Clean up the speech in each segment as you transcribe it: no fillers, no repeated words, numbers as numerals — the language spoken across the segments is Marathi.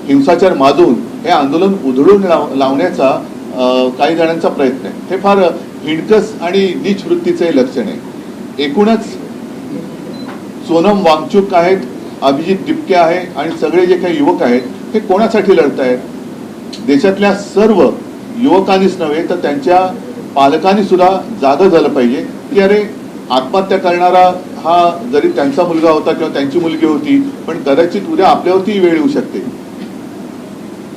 हिंसाचार माजून हे आंदोलन उधळून लावण्याचा काही जणांचा प्रयत्न आहे. हे फार हिणकस आणि नीच वृत्तीचे लक्षण आहे. एकूणच सोनम वांगचुक आहेत, अभिजित टिपके आहे आणि सगळे जे काही युवक आहेत हे कोणासाठी लढत आहेत? देशातल्या सर्व युवकांनीच नव्हे तर त्यांच्या पालकांनी सुद्धा जागं झालं पाहिजे की अरे आत्महत्या करणारा हा जरी त्यांचा मुलगा होता किंवा त्यांची मुलगी होती, पण कदाचित उद्या आपल्यावरती वेळ येऊ शकते.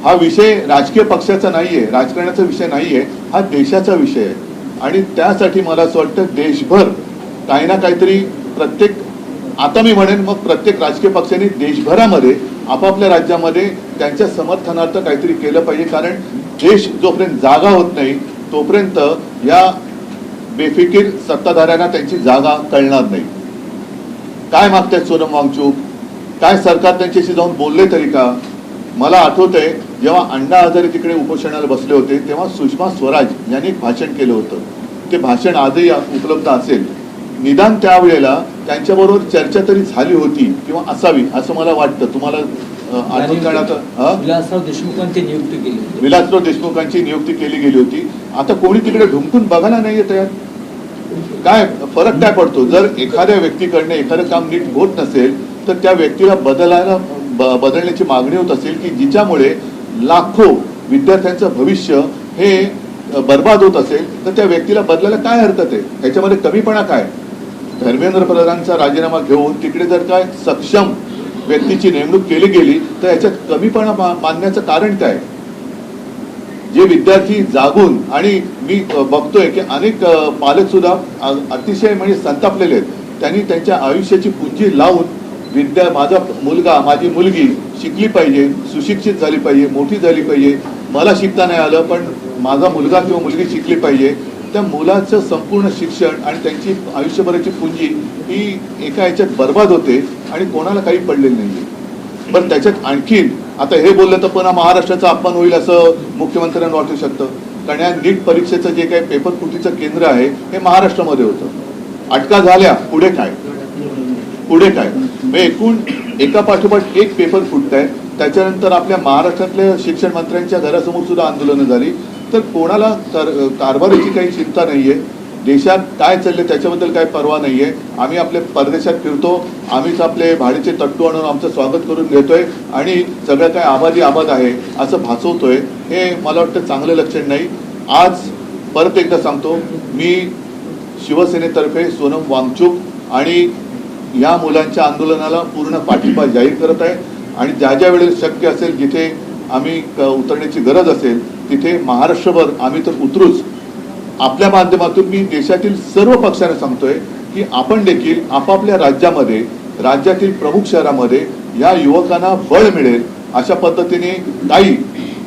हा विषय राजकीय पक्षाचा नाहीये, राजकारणाचा विषय नाहीये, हा देशाचा विषय आहे. आणि त्यासाठी मला असं वाटतं देशभर काही ना काहीतरी आता मी म्हणेन मग प्रत्येक राजकीय पक्षाने देशभरामध्ये आपापल्या राज्यामध्ये त्यांच्या समर्थनार्थ काहीतरी केलं पाहिजे. कारण देश जोपर्यंत जागा होत नाही तोपर्यंत या बेफिकीर सत्ताधाऱ्यांना त्यांची जागा कळणार नाही. काय मागतायत सोनम वांगचुक? काय सरकार त्यांच्याशी जाऊन बोलले तरी का? मला आठवतंय जेव्हा अण्णा हजारे तिकडे उपोषणाला बसले होते तेव्हा सुषमा स्वराज यांनी एक भाषण केलं होतं. ते भाषण आजही उपलब्ध असेल. निदान त्यावेळेला त्यांच्याबरोबर चर्चा तरी झाली होती किंवा असावी असं मला वाटतं. तुम्हाला आठवण करण्यात विलासराव देशमुखांची नियुक्ती केली, विलासराव देशमुखांची नियुक्ती केली गेली होती. आता कोणी तिकडे ढुंकून बघायला नाही येत. काय फरक काय पडतो? जर एखाद्या व्यक्तीकडनं एखादं काम नीट होत नसेल तर त्या व्यक्तीला बदलण्याची मागणी होत असेल की जिच्यामुळे लाखो विद्यार्थ्यांचं भविष्य हे बर्बाद होत असेल तर त्या व्यक्तीला बदलायला काय हरकत आहे? याच्यामध्ये कमीपणा काय? धर्मेंद्र प्रधानांचा राजीनामा घेऊन तिकडे जर काय सक्षम व्यक्तीची नेमणूक केली गेली तर याच्यात कमीपणा मानण्याचं कारण काय? जे विद्यार्थी जागून, आणि मी बघतोय की अनेक पालक सुद्धा अतिशय म्हणजे संतापलेले आहेत. त्यांनी त्यांच्या आयुष्याची पुंजी लावून माझा मुलगा माझी मुलगी शिकली पाहिजे, सुशिक्षित झाली पाहिजे, मोठी झाली पाहिजे, मला शिकता नाही आलं पण माझा मुलगा किंवा मुलगी शिकली पाहिजे. त्या मुलाचं संपूर्ण शिक्षण आणि त्यांची आयुष्यभराची पुंजी ही एका याच्यात बर्बाद होते आणि कोणाला काही पडलेलं नाहीये. पण त्याच्यात आणखीन आता हे बोललं तर पुन्हा महाराष्ट्राचा अपमान होईल असं मुख्यमंत्र्यांना वाटू शकतं. कारण या नीट परीक्षेचं जे काही पेपर फुटीचं केंद्र आहे हे महाराष्ट्रामध्ये होतं. अटका झाल्या, पुढे काय? एकूण एका पाठोपाठ एक पेपर फुटत आहे. त्याच्यानंतर आपल्या महाराष्ट्रातल्या शिक्षण मंत्र्यांच्या घरासमोर सुद्धा आंदोलनं झाली. तर कोणाला कारभाराची काही चिंता नाहीये. देशात काय चाललंय त्याच्याबद्दल काही पर्वा नाहीये. आम्ही आपल्या परदेशात फिरतो, आम्हीच आपले भाडीचे तट्टू आणून आमचं स्वागत करून घेतोय आणि सगळं काय आबाद आहे असं भासवतोय. हे मला वाटतं चांगलं लक्षण नाही. आज परत एकदा सांगतो, मी शिवसेनेतर्फे सोनम वांगचुक आणि या मुलांच्या आंदोलनाला पूर्ण पाठिंबा जाहीर करत आहे. आणि ज्या वेळेस शक्य असेल, जिथे आम्ही उतरण्याची गरज असेल तिथे महाराष्ट्रभर आम्ही तर उतरूच. आपल्या माध्यमातून मी देशातील सर्व पक्षांना सांगतोय की आपण देखील आपापल्या राज्यामध्ये, राज्यातील प्रमुख शहरामध्ये या युवकांना बळ मिळेल अशा पद्धतीने काही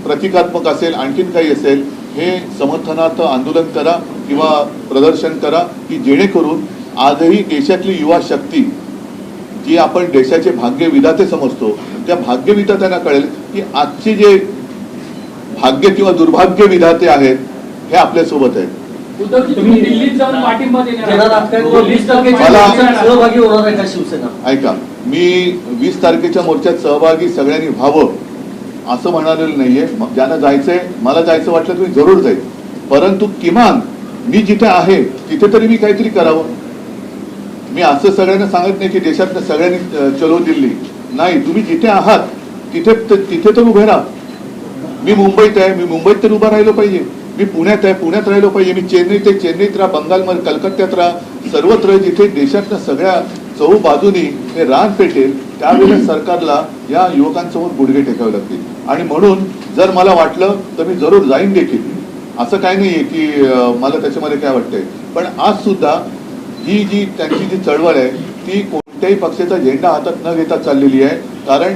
प्रतिकात्मक असेल, आणखीन काही असेल, हे समर्थनार्थ आंदोलन करा किंवा प्रदर्शन करा की जेणेकरून आजही देशातली युवा शक्ती जी आपण देशाचे भाग्य विधाते समजतो त्या भाग्य विधात्यांना कळेल की आजचे जे भाग्य किंवा दुर्भाग्य विधाते आहेत हे आपल्या सोबत आहेत. ऐका, मी 20 तारखेच्या मोर्चात सहभागी सगळ्यांनी व्हावं असं म्हणालेलं नाहीये. ज्यांना जायचंय, मला जायचं वाटलं तर मी जरूर जाईल. परंतु किमान मी जिथे आहे तिथे तरी मी काहीतरी करावं. मी असं सगळ्यांना सांगत नाही की देशातल्या सगळ्यांनी चलो दिल्ली. नाही, तुम्ही जिथे आहात तिथे तर उभे राहा. मी मुंबईत आहे, मी मुंबईत तर उभा राहिलो पाहिजे. मी पुण्यात आहे, पुण्यात राहिलो पाहिजे. मी चेन्नईत आहे, चेन्नईत राहा. बंगालमध्ये, कलकत्त्यात राहा. सर्वत्र जिथे देशातल्या सगळ्या चहूबाजूनी हे रान पेटेल त्यावेळेस सरकारला या युवकांसमोर गुडघे टेकावे लागतील. आणि म्हणून जर मला वाटलं तर मी जरूर जाईन देखील. असं काही नाहीये की मला त्याच्यामध्ये काय वाटतंय. पण आज सुद्धा ही जी त्यांची जी चळवळ आहे ती कोणत्याही पक्षाचा झेंडा हातात न घेता चाललेली आहे. कारण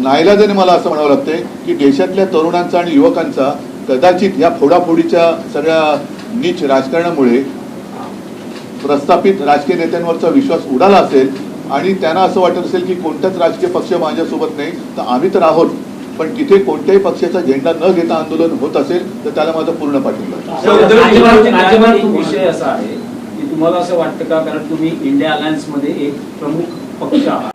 नाईलाजाने मला असं म्हणावं लागतंय की देशातल्या तरुणांचा आणि युवकांचा कदाचित या फोडाफोडीच्या सगळ्या नीच राजकारणामुळे प्रस्थापित राजकीय नेत्यांवरचा विश्वास उडाला असेल आणि त्यांना असं वाटत असेल की कोणताच राजकीय पक्ष माझ्यासोबत नाही तर आम्ही तर आहोत. पण तिथे कोणत्याही पक्षाचा झेंडा न घेता आंदोलन होत असेल तर त्याला माझा पूर्ण पाठिंबा. विषय असा आहे की तुम्हाला असं वाटतं का, कारण तुम्ही इंडिया अलायन्स मध्ये एक प्रमुख पक्ष आहात,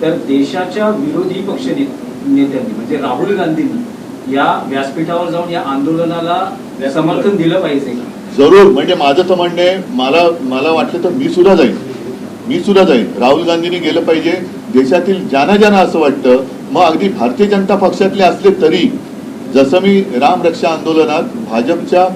तर देशाच्या विरोधी पक्षनेते नेत्यांनी म्हणजे राहुल गांधींनी या व्यासपीठावर जाऊन या आंदोलनाला समर्थन दिलं पाहिजे का? जरूर. म्हणजे माझं तर म्हणणं आहे, मला वाटलं तर मी सुद्धा जाईन. राहुल गांधींनी गेलं पाहिजे. देशातील ज्यांना असं वाटतं, मग अगदी भारतीय जनता पक्षातले असले तरी, जसं मी राम रक्षा आंदोलनात भाजपच्या